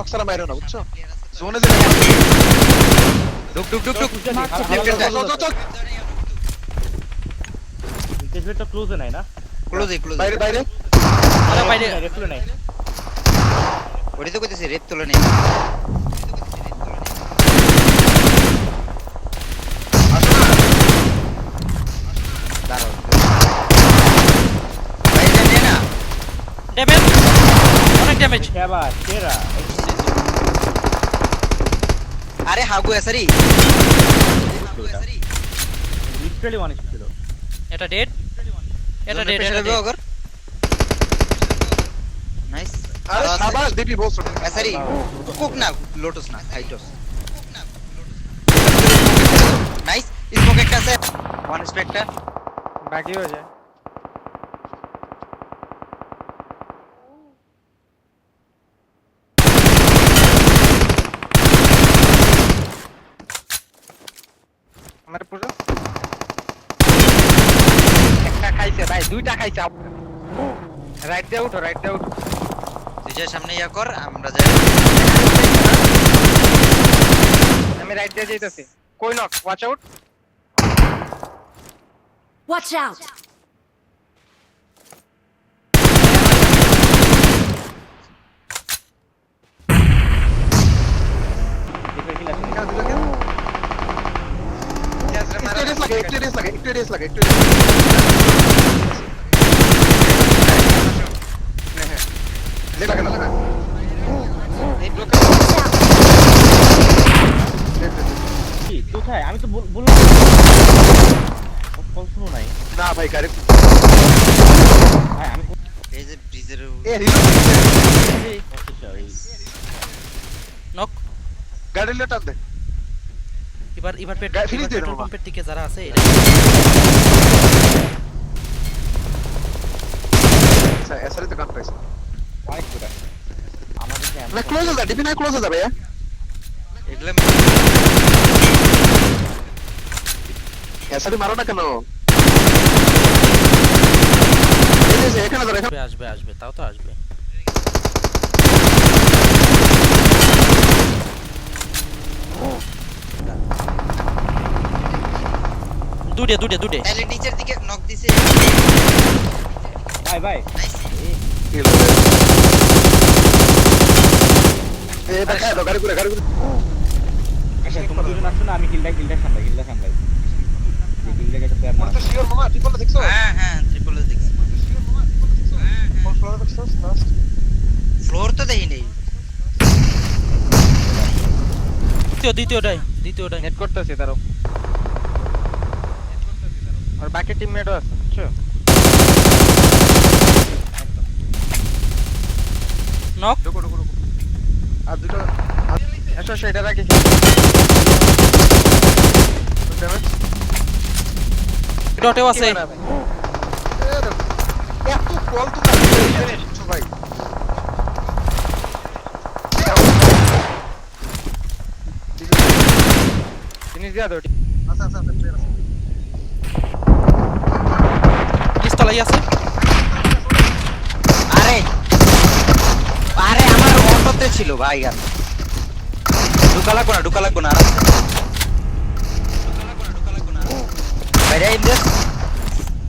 বক্সারা মাইরো না বুঝছো জোনে যে ডুক ডুক ডুক ডুক ইন্টারভিউ তো ক্লোজে নাই না ক্লোজ ক্লোজ বাইরে বাইরে আরে বাইরে রেফুলে নাই ওরে তো কইতেছে রেপ তোলে নেই দাঁড়াও বাইরে যাবে না ড্যামেজ অনেক ড্যামেজ কেবা কেরা আরে হাগু এসারি লিটারালি ওয়ান ছিল এটা ডেড এটা ডেড প্রেসার এটা হবে अगर নাইস আরে শাবাশ ডিপি বস এসারি কুক না লোটস না হাইটস নাইস স্মোক একটা আছে ওয়ান স্পেক্টার বাকি হয়ে যায় আমার পুরো একটা খাইছে ভাই দুইটা খাইছে রাইট দে উঠো তুই যা সামনে ইয়া কর আমরা যাই আমি রাইট দিয়ে যাইতাছি কই knock watch out Watch out! দেখে কি লাগছে একটু রেস লাগে হ্যাঁ লাগা এই ব্লক কি কোথায় আমি তো বললাম কল শুনো নাই না ভাই গাড়ি ভাই আমি এই যে ব্রিজের এ রিলোড নক গাড়ি লেটার দে এবার ফিনিশ দিয়ে পেট্রোল দাও পাম্পের দিকে যারা আছে এসআরই তো কাট পাইছে অনেক দূরে আমাদের না ক্লোজ হয়ে যা ডিপি না ক্লোজ হয়ে যাবে এগুলা এসআরই মারো না কেন এই যে এখানে ধর এখানে আসবে তাও তো আসবে দুটে তাহলে নিচের দিকে নক দিছে ভাই নাইস এ দেখা দাও গাড়ি ঘুরে আচ্ছা তোমরা দুজন আসছো না আমি কিলটা সামলাই যে কিলটা গেছে প্লেয়ার না মনে তো শিওর মামা ঠিক বলে দেখছো হ্যাঁ ট্রিপল দেখছি কোন ফ্লোরে দেখছো লাস্ট ফ্লোর তো দেই নেই দ্বিতীয়টাই নেট করতেছি দাঁড়াও আর বাকি টিমমেটও আছে বুঝছো নক ঢুকো আর দুটো এসো সেটা রাখি ড্যামেজ ডটেও আছে এত কল তো ভাই জিনিস দিয়া দাও আচ্ছা প্লেয়ার আছে পিস্তলাই আছে আরে আমার অটোতে ছিল ভাই আর ঢুকা লাগবো না আরামসে। বাইরে ইন্দেশ